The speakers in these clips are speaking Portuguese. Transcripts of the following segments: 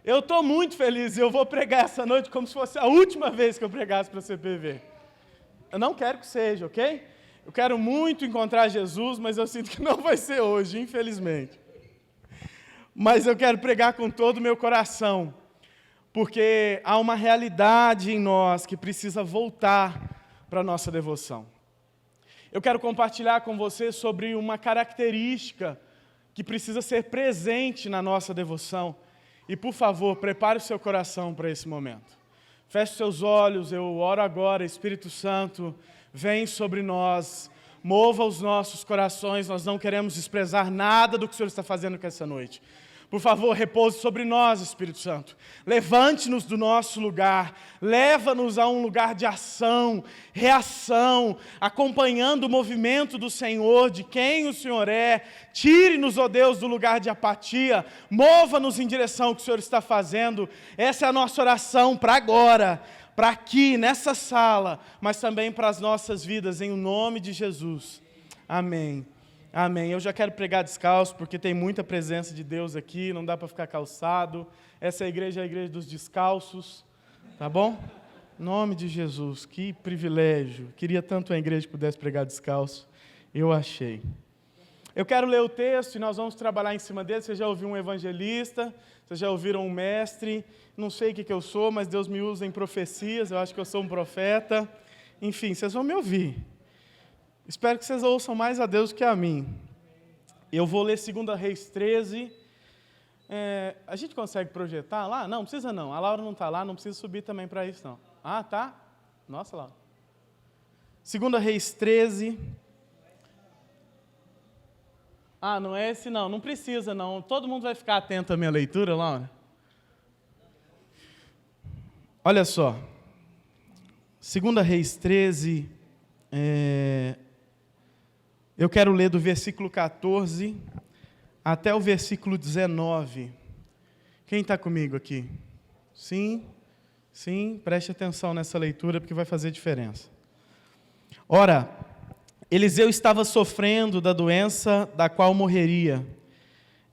Eu estou muito feliz e eu vou pregar essa noite como se fosse a última vez que eu pregasse para a CPV. Eu não quero que seja, ok? Eu quero muito encontrar Jesus, mas eu sinto que não vai ser hoje, infelizmente. Mas eu quero pregar com todo o meu coração, porque há uma realidade em nós que precisa voltar para a nossa devoção. Eu quero compartilhar com você sobre uma característica que precisa ser presente na nossa devoção. E, por favor, prepare o seu coração para esse momento. Feche os seus olhos, eu oro agora, Espírito Santo, vem sobre nós, mova os nossos corações, nós não queremos desprezar nada do que o Senhor está fazendo com essa noite. Por favor, repouse sobre nós, Espírito Santo. Levante-nos do nosso lugar, leva-nos a um lugar de ação, reação, acompanhando o movimento do Senhor, de quem o Senhor é. Tire-nos, ó Deus, do lugar de apatia, mova-nos em direção ao que o Senhor está fazendo. Essa é a nossa oração para agora, para aqui, nessa sala, mas também para as nossas vidas, em nome de Jesus. Amém. Amém. Eu já quero pregar descalço, porque tem muita presença de Deus aqui, não dá para ficar calçado. Essa igreja é a igreja dos descalços, tá bom? Em nome de Jesus, que privilégio. Queria tanto a igreja que pudesse pregar descalço, eu achei. Eu quero ler o texto e nós vamos trabalhar em cima dele. Você já ouviu um evangelista, vocês já ouviram um mestre, não sei o que eu sou, mas Deus me usa em profecias, eu acho que eu sou um profeta. Enfim, vocês vão me ouvir. Espero que vocês ouçam mais a Deus que a mim. Eu vou ler 2 Reis 13. A gente consegue projetar lá? Não precisa não. A Laura não está lá, não precisa subir também para isso não. Ah, tá? Nossa, Laura. 2 Reis 13. Ah, não é esse não. Não precisa não. Todo mundo vai ficar atento à minha leitura, Laura. Olha só. 2 Reis 13. Eu quero ler do versículo 14 até o versículo 19. Quem está comigo aqui? Sim, preste atenção nessa leitura, porque vai fazer diferença. Ora, Eliseu estava sofrendo da doença da qual morreria.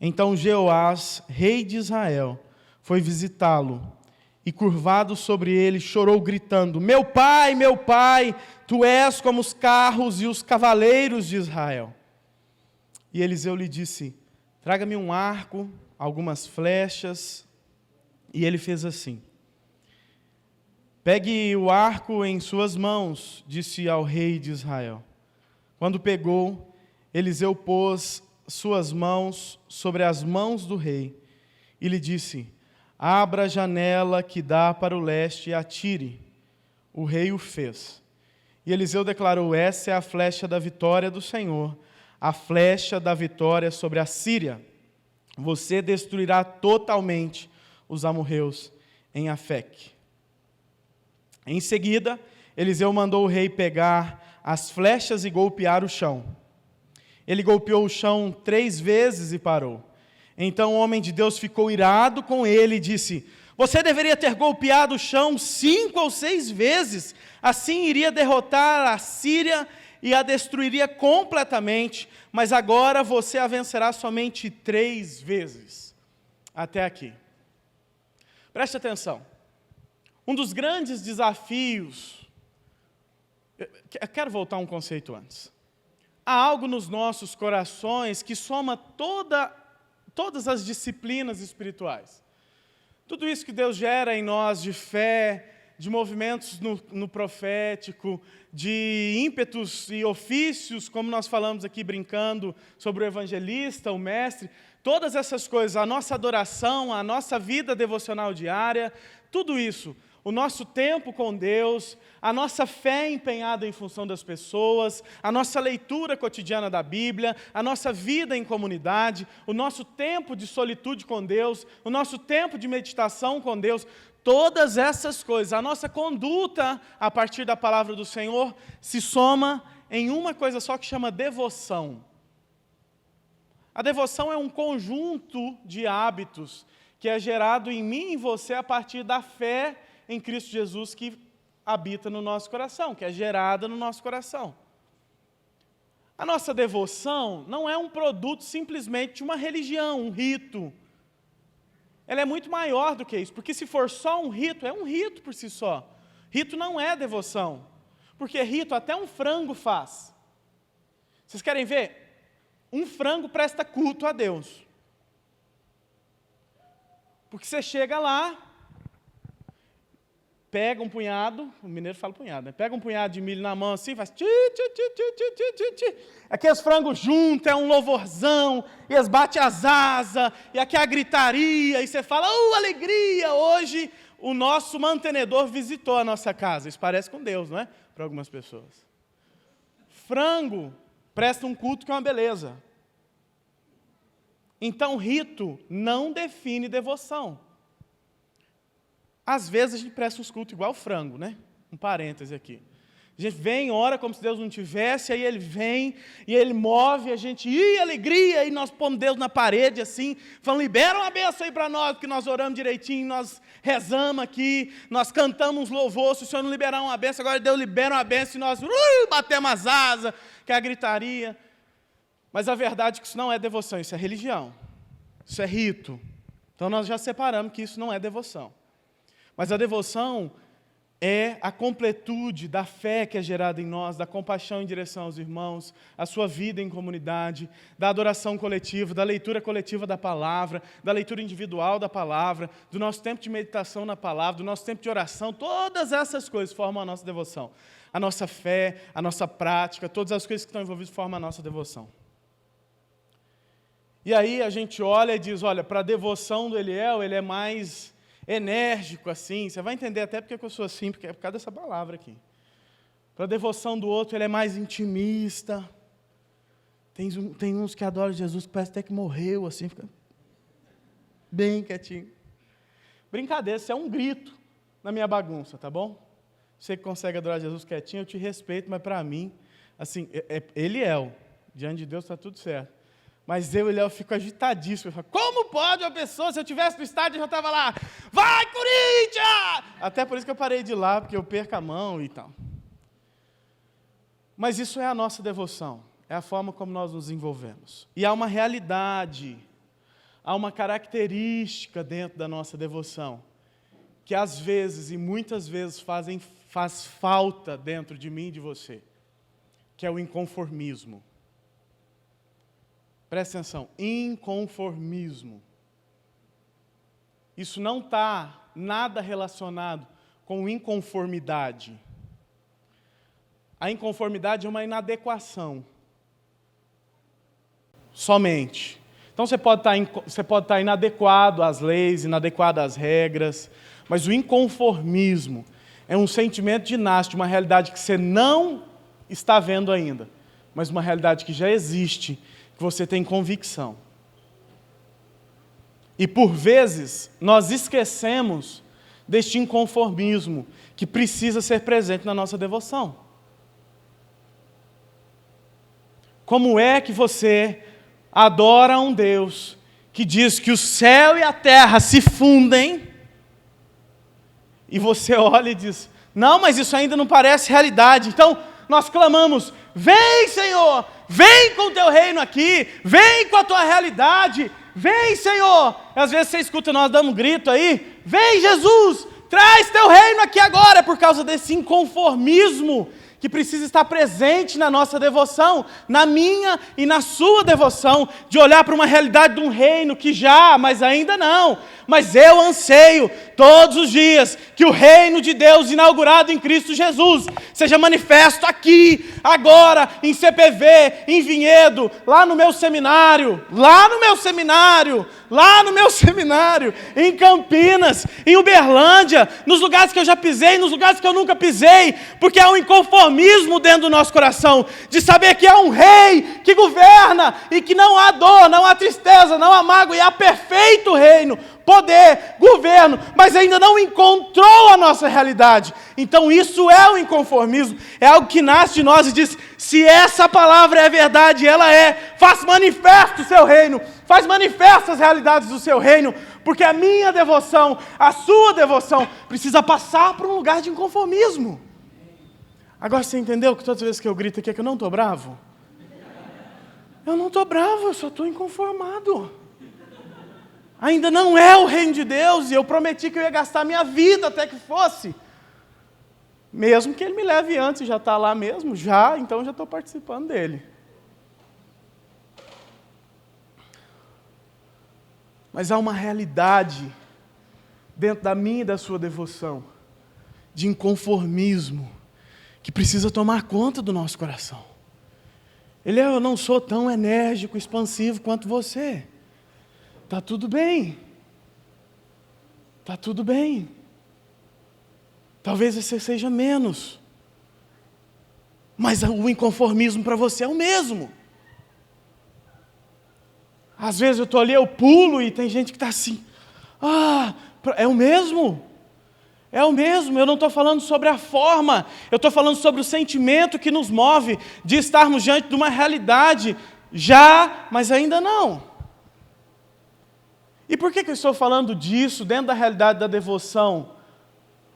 Então Jeoás, rei de Israel, foi visitá-lo e, curvado sobre ele, chorou, gritando: meu pai, tu és como os carros e os cavaleiros de Israel. E Eliseu lhe disse: traga-me um arco, algumas flechas. E ele fez assim. Pegue o arco em suas mãos, disse ao rei de Israel. Quando pegou, Eliseu pôs suas mãos sobre as mãos do rei e lhe disse: abra a janela que dá para o leste e atire. O rei o fez. E Eliseu declarou: essa é a flecha da vitória do Senhor, a flecha da vitória sobre a Síria. Você destruirá totalmente os amorreus em Afec. Em seguida, Eliseu mandou o rei pegar as flechas e golpear o chão. Ele golpeou o chão 3 vezes e parou. Então o homem de Deus ficou irado com ele e disse: você deveria ter golpeado o chão 5 ou 6 vezes, assim iria derrotar a Síria e a destruiria completamente, mas agora você a vencerá somente 3 vezes. Até aqui. Preste atenção. Um dos grandes desafios... Eu quero voltar um conceito antes. Há algo nos nossos corações que soma todas as disciplinas espirituais. Tudo isso que Deus gera em nós de fé, de movimentos no profético, de ímpetos e ofícios, como nós falamos aqui brincando sobre o evangelista, o mestre, todas essas coisas, a nossa adoração, a nossa vida devocional diária, tudo isso, o nosso tempo com Deus, a nossa fé empenhada em função das pessoas, a nossa leitura cotidiana da Bíblia, a nossa vida em comunidade, o nosso tempo de solitude com Deus, o nosso tempo de meditação com Deus, todas essas coisas, a nossa conduta a partir da palavra do Senhor se soma em uma coisa só que chama devoção. A devoção é um conjunto de hábitos que é gerado em mim e em você a partir da fé em Cristo Jesus que habita no nosso coração, que é gerada no nosso coração. A nossa devoção não é um produto simplesmente de uma religião, um rito. ela é muito maior do que isso, porque se for só um rito, é um rito por si só. Rito não é devoção, porque rito até um frango faz. Vocês querem ver? Um frango presta culto a Deus. Porque você chega lá, pega um punhado, o mineiro fala punhado, né? Pega um punhado de milho na mão assim, faz ti, ti, ti, ti, ti, ti, ti, ti. Aqueles frangos juntos, é um louvorzão, e eles batem as asas, e aqui é a gritaria, e você fala, alegria, hoje o nosso mantenedor visitou a nossa casa. Isso parece com Deus, não é? Para algumas pessoas. Frango presta um culto que é uma beleza. Então, rito não define devoção. Às vezes a gente presta uns cultos igual frango, né? Um parêntese aqui. A gente vem, ora como se Deus não tivesse, aí ele vem e ele move a gente, alegria, e nós pomos Deus na parede assim, falando, libera uma bênção aí para nós, porque nós oramos direitinho, nós rezamos aqui, nós cantamos uns louvores, se o Senhor não liberar uma bênção, agora Deus libera uma bênção e nós batemos as asas, que é a gritaria. Mas a verdade é que isso não é devoção, isso é religião, isso é rito. Então nós já separamos que isso não é devoção. Mas a devoção é a completude da fé que é gerada em nós, da compaixão em direção aos irmãos, a sua vida em comunidade, da adoração coletiva, da leitura coletiva da palavra, da leitura individual da palavra, do nosso tempo de meditação na palavra, do nosso tempo de oração. Todas essas coisas formam a nossa devoção. A nossa fé, a nossa prática, todas as coisas que estão envolvidas formam a nossa devoção. E aí a gente olha e diz, olha, para a devoção do Eliel, ele é mais enérgico, assim, você vai entender até porque eu sou assim, porque é por causa dessa palavra aqui. Para a devoção do outro, ele é mais intimista. Tem uns que adoram Jesus, que parece até que morreu, assim, fica bem quietinho. Brincadeira, isso é um grito na minha bagunça, tá bom? Você que consegue adorar Jesus quietinho, eu te respeito, mas para mim, assim, Eliel, diante de Deus está tudo certo. Mas eu fico agitadíssimo. Eu falo, como pode uma pessoa, se eu estivesse no estádio, eu já estava lá, vai Corinthians! Até por isso que eu parei de ir lá, porque eu perco a mão e tal. Mas isso é a nossa devoção, é a forma como nós nos envolvemos. E há uma realidade, há uma característica dentro da nossa devoção, que às vezes e muitas vezes faz falta dentro de mim e de você, que é o inconformismo. Presta atenção, inconformismo. Isso não está nada relacionado com inconformidade. A inconformidade é uma inadequação. Somente. Então você pode estar inadequado às leis, inadequado às regras, mas o inconformismo é um sentimento de nasce de uma realidade que você não está vendo ainda, mas uma realidade que já existe, que você tem convicção. E por vezes nós esquecemos deste inconformismo que precisa ser presente na nossa devoção. Como é que você adora um Deus que diz que o céu e a terra se fundem e você olha e diz, não, mas isso ainda não parece realidade. Então nós clamamos, vem Senhor, vem com o teu reino aqui, vem com a tua realidade, vem Senhor. Às vezes você escuta nós dando um grito aí, vem Jesus, traz teu reino aqui agora. É por causa desse inconformismo que precisa estar presente na nossa devoção, na minha e na sua devoção, de olhar para uma realidade de um reino que já, mas ainda não. Mas eu anseio todos os dias que o reino de Deus inaugurado em Cristo Jesus seja manifesto aqui, agora, em CPV, em Vinhedo, lá no meu seminário, em Campinas, em Uberlândia, nos lugares que eu já pisei, nos lugares que eu nunca pisei, porque há um inconformismo dentro do nosso coração, de saber que há um rei que governa e que não há dor, não há tristeza, não há mágoa, e há perfeito reino, poder, governo, mas ainda não encontrou a nossa realidade. Então isso é o inconformismo, é algo que nasce de nós e diz, se essa palavra é verdade, ela é, faz manifesto o seu reino, faz manifesto as realidades do seu reino, porque a minha devoção, a sua devoção, precisa passar por um lugar de inconformismo. Agora você entendeu que todas as vezes que eu grito aqui é que eu não estou bravo? Eu não estou bravo, eu só estou inconformado. ainda não é o reino de Deus, e eu prometi que eu ia gastar minha vida até que fosse. Mesmo que ele me leve antes, já está lá mesmo, então já estou participando dele. Mas há uma realidade dentro da minha e da sua devoção, de inconformismo, que precisa tomar conta do nosso coração. Eu não sou tão enérgico, expansivo quanto você. Está tudo bem. Está tudo bem. Talvez você seja menos. Mas o inconformismo para você é o mesmo. Às vezes eu estou ali, eu pulo e tem gente que está assim. É o mesmo. É o mesmo. Eu não estou falando sobre a forma. Eu estou falando sobre o sentimento que nos move de estarmos diante de uma realidade já, mas ainda não. E por que eu estou falando disso dentro da realidade da devoção?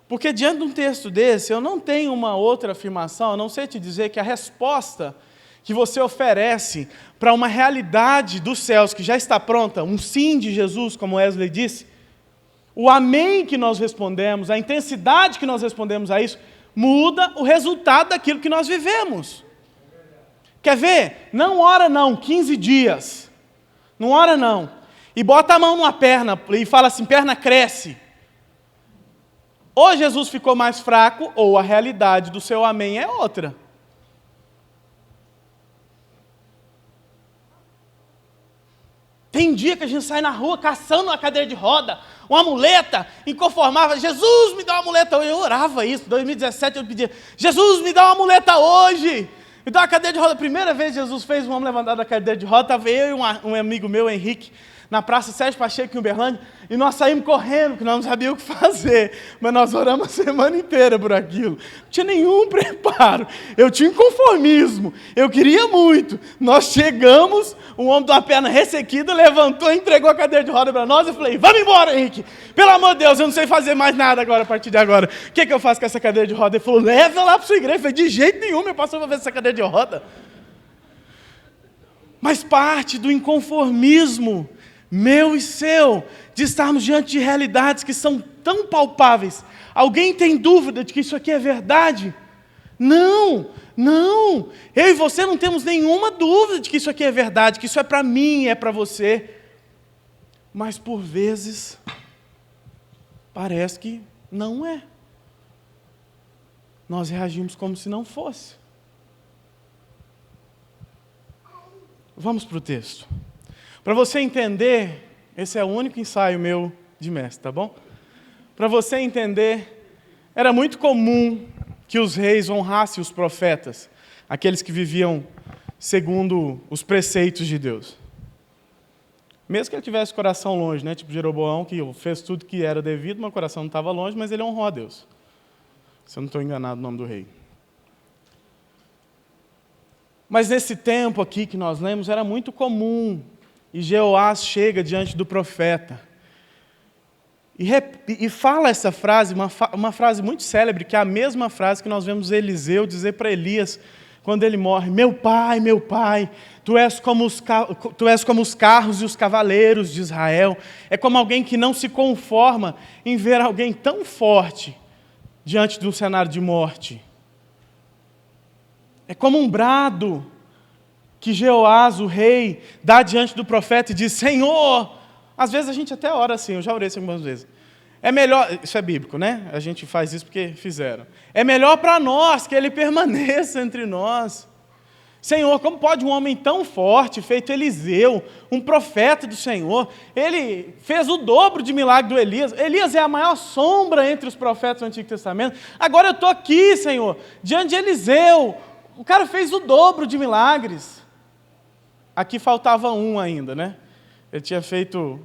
Porque diante de um texto desse, eu não tenho uma outra afirmação, a não ser te dizer que a resposta que você oferece para uma realidade dos céus que já está pronta, um sim de Jesus, como Wesley disse, o amém que nós respondemos, a intensidade que nós respondemos a isso, muda o resultado daquilo que nós vivemos. Quer ver? Não ora não, 15 dias. Não ora não. E bota a mão numa perna e fala assim, perna cresce. Ou Jesus ficou mais fraco, ou a realidade do seu amém é outra. Tem dia que a gente sai na rua caçando uma cadeira de roda, uma muleta, inconformável. Jesus, me dá uma muleta hoje. Eu orava isso, em 2017 eu pedia, Jesus, me dá uma muleta hoje. Me dá uma cadeira de roda. A primeira vez que Jesus fez um homem levantar da cadeira de roda, estava eu e um amigo meu, Henrique, na Praça Sérgio Pacheco, em Uberlândia, e nós saímos correndo, porque nós não sabíamos o que fazer, mas nós oramos a semana inteira por aquilo. Não tinha nenhum preparo, eu tinha inconformismo, eu queria muito. Nós chegamos, um homem de uma perna ressequida levantou e entregou a cadeira de roda para nós, eu falei, vamos embora, Henrique, pelo amor de Deus, eu não sei fazer mais nada agora, a partir de agora. O que eu faço com essa cadeira de roda? Ele falou, leva lá para a sua igreja. Eu falei, de jeito nenhum, meu pastor vai ver essa cadeira de roda. Mas parte do inconformismo meu e seu, de estarmos diante de realidades que são tão palpáveis. Alguém tem dúvida de que isso aqui é verdade? Não. Eu e você não temos nenhuma dúvida de que isso aqui é verdade, que isso é para mim, é para você. Mas por vezes, parece que não é. Nós reagimos como se não fosse. Vamos para o texto. Para você entender, esse é o único ensaio meu de mestre, tá bom? Para você entender, era muito comum que os reis honrassem os profetas, aqueles que viviam segundo os preceitos de Deus. Mesmo que ele tivesse o coração longe, né? Tipo Jeroboão, que fez tudo que era devido, mas o coração não estava longe, mas ele honrou a Deus. Se eu não estou enganado no nome do rei. Mas nesse tempo aqui que nós lemos, era muito comum. E Jeoás chega diante do profeta e fala essa frase, uma frase muito célebre, que é a mesma frase que nós vemos Eliseu dizer para Elias quando ele morre: meu pai, tu és como os carros e os cavaleiros de Israel. É como alguém que não se conforma em ver alguém tão forte diante de um cenário de morte. É como um brado que Jeoás, o rei, dá diante do profeta e diz: Senhor, às vezes a gente até ora assim, eu já orei assim algumas vezes. É melhor, isso é bíblico, né? A gente faz isso porque fizeram. É melhor para nós que ele permaneça entre nós. Senhor, como pode um homem tão forte, feito Eliseu, um profeta do Senhor, ele fez o dobro de milagre do Elias. Elias é a maior sombra entre os profetas do Antigo Testamento. Agora eu estou aqui, Senhor, diante de Eliseu. O cara fez o dobro de milagres. Aqui faltava um ainda, né? Ele tinha feito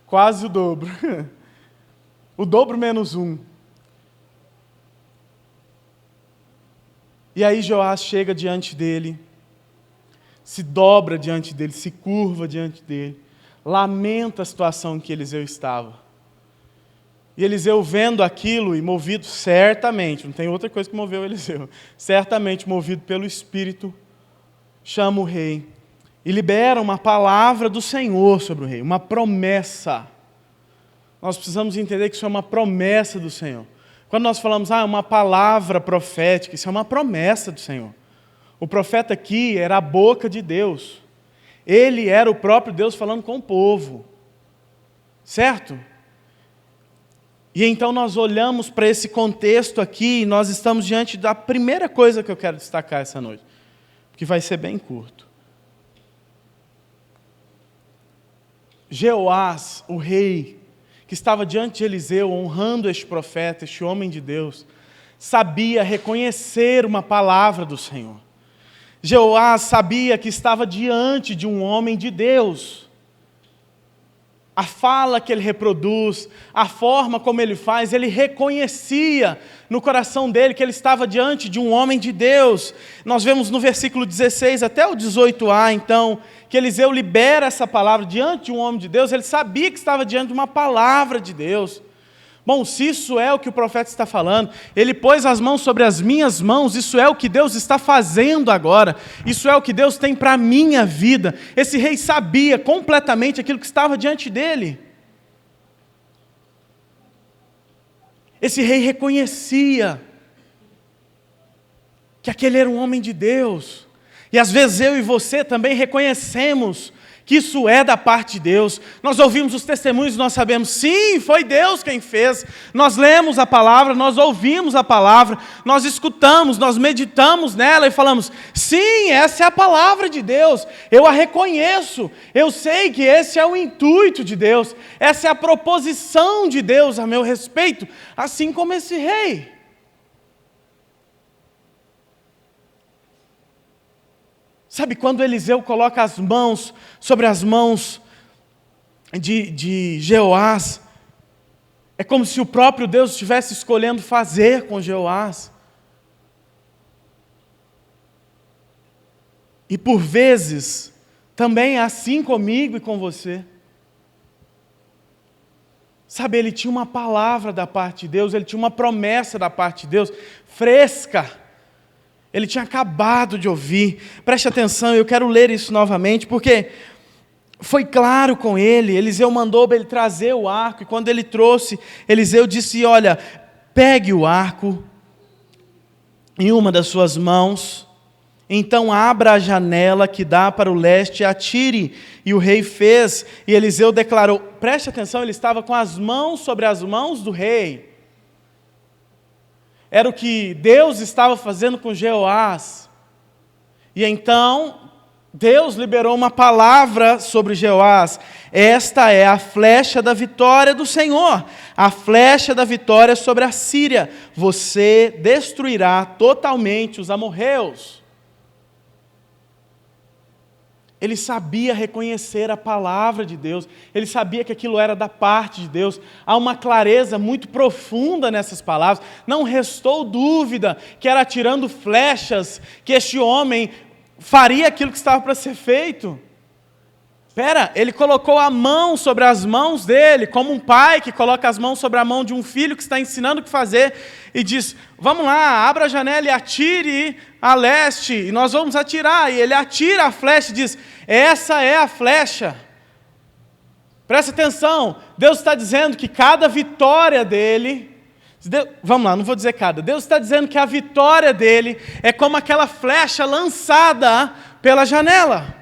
quase o dobro. O dobro menos um. E aí Joás chega diante dele, se dobra diante dele, se curva diante dele, lamenta a situação em que Eliseu estava. E Eliseu, vendo aquilo e movido certamente, não tem outra coisa que moveu Eliseu, certamente movido pelo Espírito, chama o rei e libera uma palavra do Senhor sobre o rei, uma promessa. Nós precisamos entender que isso é uma promessa do Senhor. Quando nós falamos, uma palavra profética, isso é uma promessa do Senhor. O profeta aqui era a boca de Deus. Ele era o próprio Deus falando com o povo. Certo? E então nós olhamos para esse contexto aqui e nós estamos diante da primeira coisa que eu quero destacar essa noite, que vai ser bem curto. Jeoás, o rei, que estava diante de Eliseu, honrando este profeta, este homem de Deus, sabia reconhecer uma palavra do Senhor. Jeoás sabia que estava diante de um homem de Deus. A fala que ele reproduz, a forma como ele faz, ele reconhecia no coração dele que ele estava diante de um homem de Deus. Nós vemos no versículo 16 até o 18a, então, que Eliseu libera essa palavra diante de um homem de Deus. Ele sabia que estava diante de uma palavra de Deus. Bom, se isso é o que o profeta está falando, ele pôs as mãos sobre as minhas mãos, isso é o que Deus está fazendo agora, isso é o que Deus tem para a minha vida. Esse rei sabia completamente aquilo que estava diante dele. Esse rei reconhecia que aquele era um homem de Deus. E às vezes eu e você também reconhecemos que isso é da parte de Deus. Nós ouvimos os testemunhos e nós sabemos, sim, foi Deus quem fez. Nós lemos a palavra, nós ouvimos a palavra, nós escutamos, nós meditamos nela e falamos, sim, essa é a palavra de Deus, eu a reconheço, eu sei que esse é o intuito de Deus, essa é a proposição de Deus a meu respeito, assim como esse rei. Sabe quando Eliseu coloca as mãos sobre as mãos de Jeoás, é como se o próprio Deus estivesse escolhendo fazer com Jeoás. E por vezes, também é assim comigo e com você. Sabe, ele tinha uma palavra da parte de Deus, ele tinha uma promessa da parte de Deus, fresca. Ele tinha acabado de ouvir. Preste atenção, eu quero ler isso novamente, porque foi claro com ele. Eliseu mandou ele trazer o arco, e quando ele trouxe, Eliseu disse, olha, pegue o arco em uma das suas mãos, então abra a janela que dá para o leste e atire. E o rei fez, e Eliseu declarou, preste atenção, ele estava com as mãos sobre as mãos do rei. Era o que Deus estava fazendo com Jeoás. E então, Deus liberou uma palavra sobre Jeoás. Esta é a flecha da vitória do Senhor. A flecha da vitória sobre a Síria. Você destruirá totalmente os amorreus. Ele sabia reconhecer a palavra de Deus, ele sabia que aquilo era da parte de Deus. Há uma clareza muito profunda nessas palavras. Não restou dúvida que era atirando flechas que este homem faria aquilo que estava para ser feito. Ele colocou a mão sobre as mãos dele, como um pai que coloca as mãos sobre a mão de um filho que está ensinando o que fazer, e diz, vamos lá, abra a janela e atire a leste, e nós vamos atirar. E ele atira a flecha e diz, essa é a flecha. Presta atenção, Deus está dizendo que cada vitória dele, vamos lá, não vou dizer cada, Deus está dizendo que a vitória dele é como aquela flecha lançada pela janela.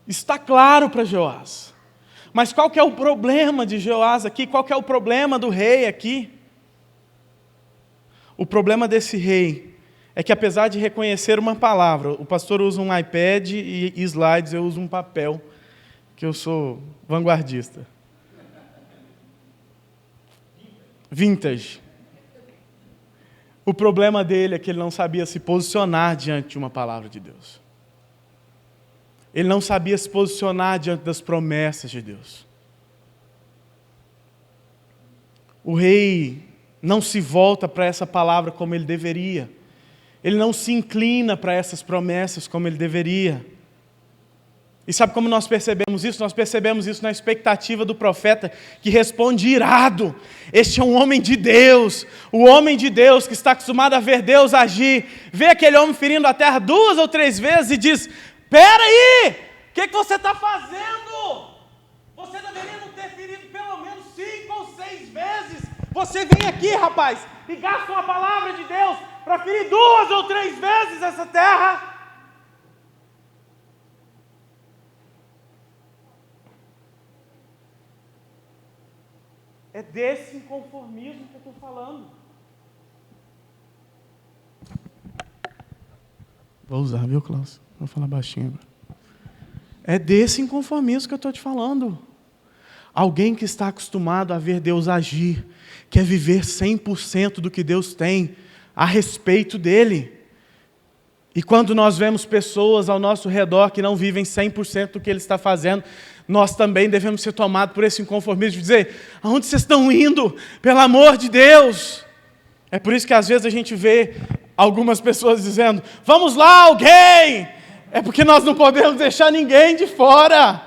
Está claro para Jeoás. Mas qual que é o problema de Jeoás aqui? Qual que é o problema do rei aqui? O problema desse rei é que, apesar de reconhecer uma palavra, o pastor usa um iPad e slides, eu uso um papel, que eu sou vanguardista. Vintage. O problema dele é que ele não sabia se posicionar diante de uma palavra de Deus. Ele não sabia se posicionar diante das promessas de Deus. O rei não se volta para essa palavra como ele deveria. Ele não se inclina para essas promessas como ele deveria. E sabe como nós percebemos isso? Nós percebemos isso na expectativa do profeta, que responde irado. Este é um homem de Deus, o homem de Deus que está acostumado a ver Deus agir. Vê aquele homem ferindo a terra 2 ou 3 vezes e diz: espera aí, o que você está fazendo? Você deveria não ter ferido pelo menos 5 ou 6 vezes. Você vem aqui, rapaz, e gasta uma palavra de Deus para ferir 2 ou 3 vezes essa terra. É desse inconformismo que eu estou falando. Vou usar, viu, Cláudio? Vou falar baixinho agora. É desse inconformismo que eu estou te falando. Alguém que está acostumado a ver Deus agir, quer viver 100% do que Deus tem a respeito dele. E quando nós vemos pessoas ao nosso redor que não vivem 100% do que Ele está fazendo, nós também devemos ser tomados por esse inconformismo de dizer: aonde vocês estão indo? Pelo amor de Deus! É por isso que às vezes a gente vê algumas pessoas dizendo: vamos lá, alguém! É porque nós não podemos deixar ninguém de fora.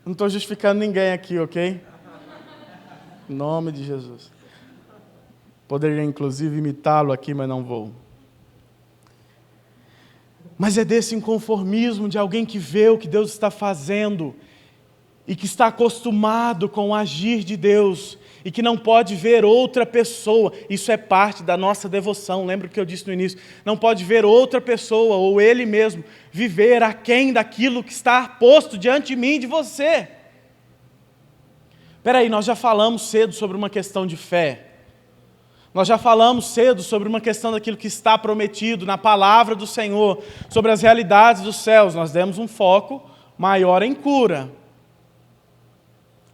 Não estou justificando ninguém aqui, ok? Em nome de Jesus. Poderia inclusive imitá-lo aqui, mas não vou. Mas é desse inconformismo de alguém que vê o que Deus está fazendo e que está acostumado com o agir de Deus e que não pode ver outra pessoa. Isso é parte da nossa devoção, lembra o que eu disse no início? Não pode ver outra pessoa ou ele mesmo viver aquém daquilo que está posto diante de mim e de você. Espera aí, nós já falamos cedo sobre uma questão de fé. Nós já falamos cedo sobre uma questão daquilo que está prometido na palavra do Senhor, sobre as realidades dos céus. Nós demos um foco maior em cura.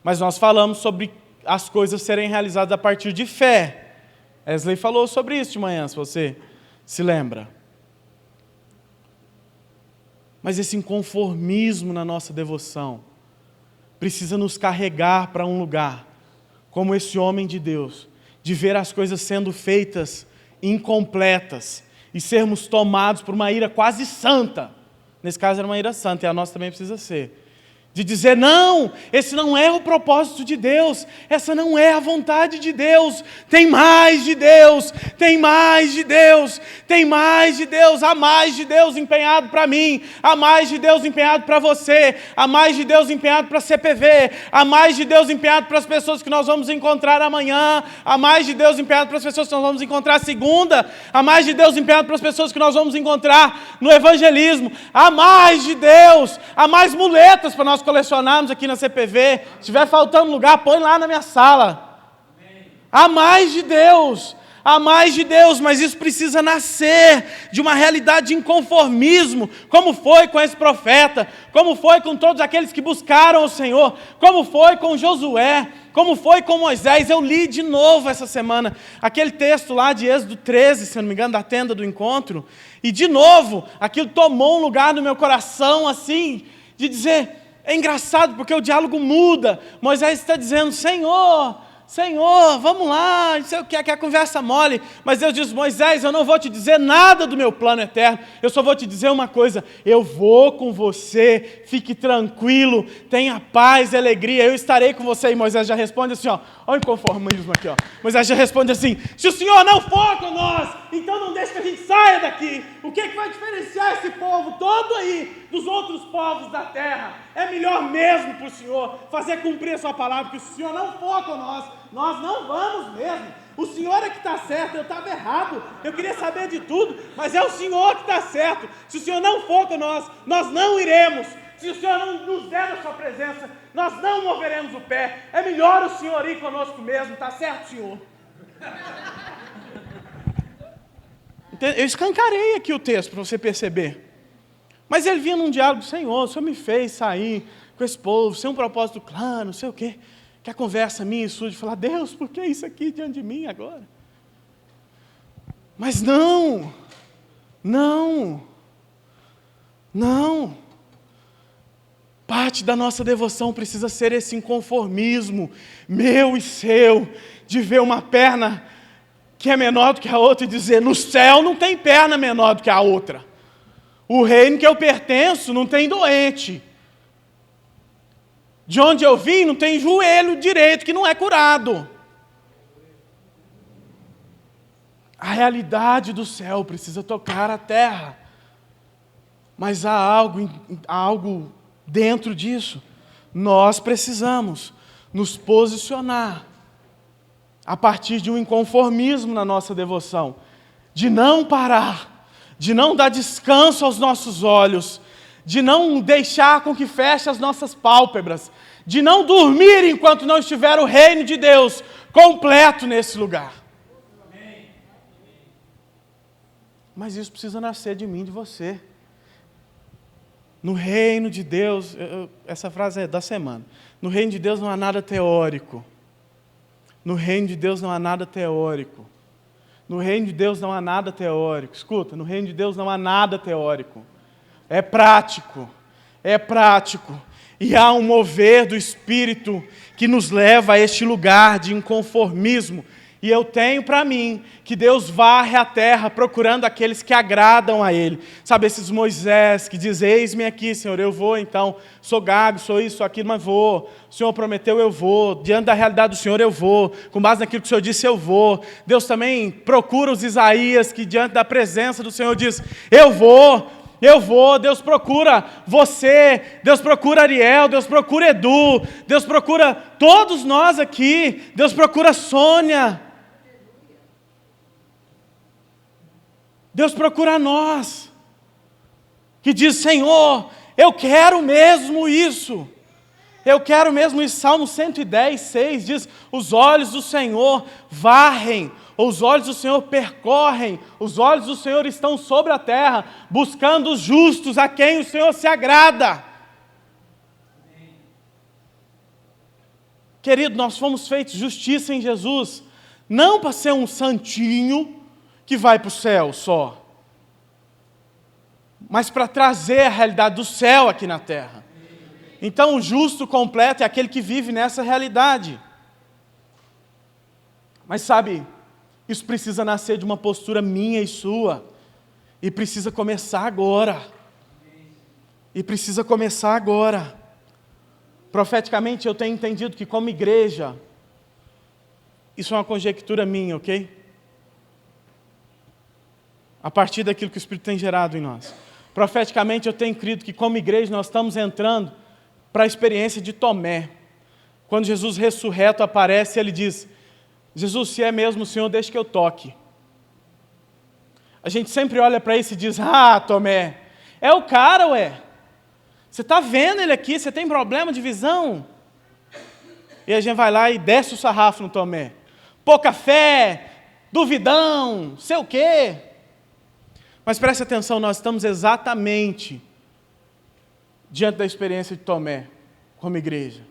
Mas nós falamos sobre as coisas serem realizadas a partir de fé. Wesley falou sobre isso de manhã, se você se lembra. Mas esse inconformismo na nossa devoção precisa nos carregar para um lugar, como esse homem de Deus, de ver as coisas sendo feitas incompletas e sermos tomados por uma ira quase santa. Nesse caso era uma ira santa e a nossa também precisa ser. De dizer: não, esse não é o propósito de Deus, essa não é a vontade de Deus, tem mais de Deus, tem mais de Deus, tem mais de Deus, há mais de Deus empenhado para mim, há mais de Deus empenhado para você, há mais de Deus empenhado para a CPV, há mais de Deus empenhado para as pessoas que nós vamos encontrar amanhã, há mais de Deus empenhado para as pessoas que nós vamos encontrar segunda, há mais de Deus empenhado para as pessoas que nós vamos encontrar no evangelismo, há mais de Deus, há mais muletas para nós colecionarmos aqui na CPV. Se estiver faltando lugar, põe lá na minha sala. Há mais de Deus, há mais de Deus, mas isso precisa nascer de uma realidade de inconformismo, como foi com esse profeta, como foi com todos aqueles que buscaram o Senhor, como foi com Josué, como foi com Moisés. Eu li de novo essa semana aquele texto lá de Êxodo 13, se não me engano, da tenda do encontro, e de novo, aquilo tomou um lugar no meu coração, assim, de dizer: é engraçado porque o diálogo muda. Moisés está dizendo: Senhor, vamos lá, não sei o que, a conversa mole. Mas Deus diz: Moisés, eu não vou te dizer nada do meu plano eterno, eu só vou te dizer uma coisa: eu vou com você, fique tranquilo, tenha paz e alegria, eu estarei com você. E Moisés já responde assim, olha o inconformismo aqui, Moisés já responde assim: se o Senhor não for com nós, então não deixe que a gente saia daqui. O que vai diferenciar esse povo todo aí dos outros povos da terra? É melhor mesmo para o Senhor fazer cumprir a sua palavra, porque se o Senhor não for com nós, nós não vamos mesmo. O Senhor é que está certo, eu estava errado, eu queria saber de tudo, mas é o Senhor que está certo. Se o Senhor não for com nós, nós não iremos. Se o Senhor não nos der a sua presença, nós não moveremos o pé. É melhor o Senhor ir conosco mesmo, está certo, Senhor? Eu escancarei aqui o texto para você perceber. Mas ele vinha num diálogo: Senhor, o Senhor me fez sair com esse povo, sem um propósito claro, não sei o quê. Que a conversa minha e sua de falar: Deus, por que isso aqui diante de mim agora? Mas não. Parte da nossa devoção precisa ser esse inconformismo, meu e seu, de ver uma perna que é menor do que a outra e dizer: no céu não tem perna menor do que a outra. O reino que eu pertenço não tem doente. De onde eu vim não tem joelho direito que não é curado. A realidade do céu precisa tocar a terra. Mas há algo dentro disso. Nós precisamos nos posicionar a partir de um inconformismo na nossa devoção, de não parar, de não dar descanso aos nossos olhos, de não deixar com que feche as nossas pálpebras, de não dormir enquanto não estiver o reino de Deus completo nesse lugar. Mas isso precisa nascer de mim, de você. No reino de Deus, essa frase é da semana. No reino de Deus não há nada teórico. No reino de Deus não há nada teórico. No reino de Deus não há nada teórico. Escuta, no reino de Deus não há nada teórico. É prático. É prático. E há um mover do Espírito que nos leva a este lugar de inconformismo. E eu tenho para mim que Deus varre a terra procurando aqueles que agradam a Ele. Sabe, esses Moisés que diz, eis-me aqui, Senhor, eu vou então. Sou gago, sou isso, sou aquilo, mas vou. O Senhor prometeu, eu vou. Diante da realidade do Senhor, eu vou. Com base naquilo que o Senhor disse, eu vou. Deus também procura os Isaías que diante da presença do Senhor diz, eu vou. Eu vou, Deus procura você, Deus procura Ariel, Deus procura Edu, Deus procura todos nós aqui, Deus procura Sônia. Deus procura nós, que diz, Senhor, eu quero mesmo isso. Eu quero mesmo isso. Salmo 110, 6 diz, os olhos do Senhor varrem, os olhos do Senhor percorrem, os olhos do Senhor estão sobre a terra, buscando os justos, a quem o Senhor se agrada. Querido, nós fomos feitos justiça em Jesus, não para ser um santinho que vai para o céu só, mas para trazer a realidade do céu aqui na terra. Então o justo completo é aquele que vive nessa realidade. Mas sabe, isso precisa nascer de uma postura minha e sua, e precisa começar agora. E precisa começar agora. Profeticamente eu tenho entendido que como igreja, isso é uma conjectura minha, ok? A partir daquilo que o Espírito tem gerado em nós. Profeticamente eu tenho crido que como igreja nós estamos entrando para a experiência de Tomé. Quando Jesus ressurreto aparece, ele diz, Jesus, se é mesmo o Senhor, deixa que eu toque. A gente sempre olha para isso e diz, Tomé, é o cara, ué. Você está vendo ele aqui, você tem problema de visão? E a gente vai lá e desce o sarrafo no Tomé. Pouca fé, duvidão, sei o quê. Mas preste atenção, nós estamos exatamente diante da experiência de Tomé, como igreja.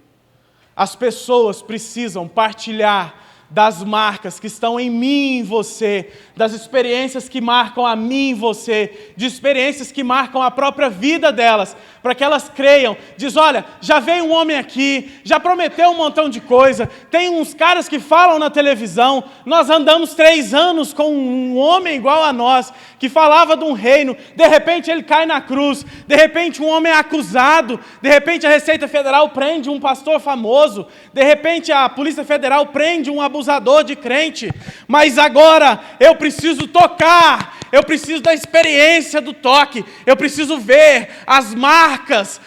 As pessoas precisam partilhar das marcas que estão em mim e em você, das experiências que marcam a mim e você, de experiências que marcam a própria vida delas, para que elas creiam. Diz, olha, já veio um homem aqui, já prometeu um montão de coisa, tem uns caras que falam na televisão, nós andamos 3 anos com um homem igual a nós, que falava de um reino, de repente ele cai na cruz, de repente um homem é acusado, de repente a Receita Federal prende um pastor famoso, de repente a Polícia Federal prende um abusador de crente, mas agora eu preciso tocar, eu preciso da experiência do toque, eu preciso ver as marcas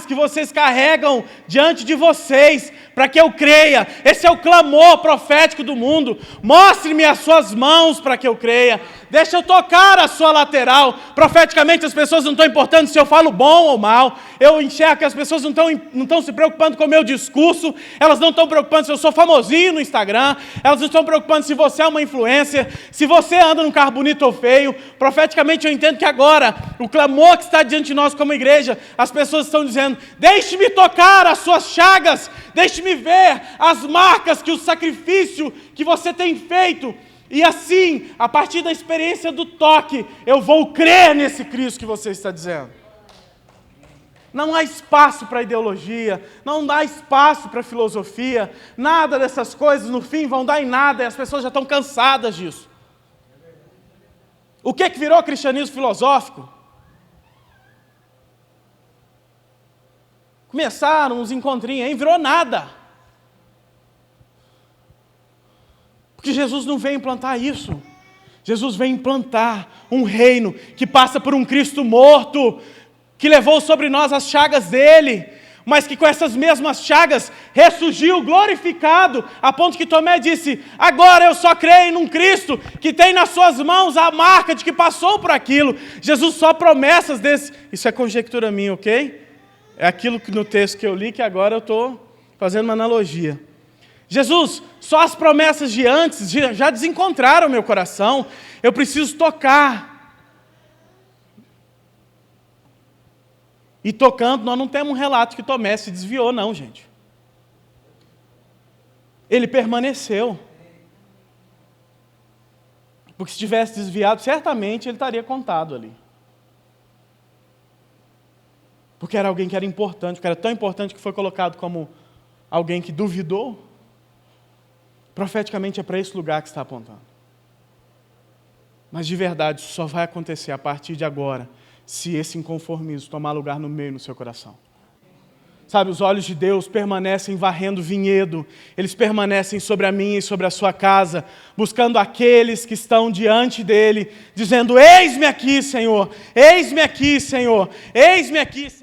que vocês carregam diante de vocês, para que eu creia. Esse é o clamor profético do mundo. Mostre-me as suas mãos para que eu creia. Deixa eu tocar a sua lateral. Profeticamente as pessoas não estão importando se eu falo bom ou mal. Eu enxergo que as pessoas não estão se preocupando com o meu discurso. Elas não estão preocupando se eu sou famosinho no Instagram. Elas não estão preocupando se você é uma influencer. Se você anda num carro bonito ou feio. Profeticamente eu entendo que agora, o clamor que está diante de nós como igreja, as pessoas estão dizendo, deixe-me tocar as suas chagas. Deixe-me ver as marcas que o sacrifício que você tem feito. E assim, a partir da experiência do toque, eu vou crer nesse Cristo que você está dizendo. Não há espaço para ideologia, não dá espaço para filosofia, nada dessas coisas no fim vão dar em nada e as pessoas já estão cansadas disso. O que virou cristianismo filosófico? Começaram uns encontrinhos aí, virou nada. Porque Jesus não veio implantar isso. Jesus veio implantar um reino que passa por um Cristo morto, que levou sobre nós as chagas dele, mas que com essas mesmas chagas ressurgiu glorificado, a ponto que Tomé disse: agora eu só creio num Cristo que tem nas suas mãos a marca de que passou por aquilo. Jesus só promessas desse. Isso é conjectura minha, ok? É aquilo que no texto que eu li, que agora eu estou fazendo uma analogia. Jesus, só as promessas de antes já desencontraram meu coração. Eu preciso tocar. E tocando, nós não temos um relato que Tomé se desviou, não, gente. Ele permaneceu. Porque se tivesse desviado, certamente ele estaria contado ali. Porque era alguém que era importante, que era tão importante que foi colocado como alguém que duvidou. Profeticamente é para esse lugar que está apontando. Mas de verdade, isso só vai acontecer a partir de agora, se esse inconformismo tomar lugar no meio no seu coração. Sabe, os olhos de Deus permanecem varrendo o vinhedo, eles permanecem sobre a minha e sobre a sua casa, buscando aqueles que estão diante dele, dizendo: eis-me aqui, Senhor, eis-me aqui, Senhor, eis-me aqui, Senhor.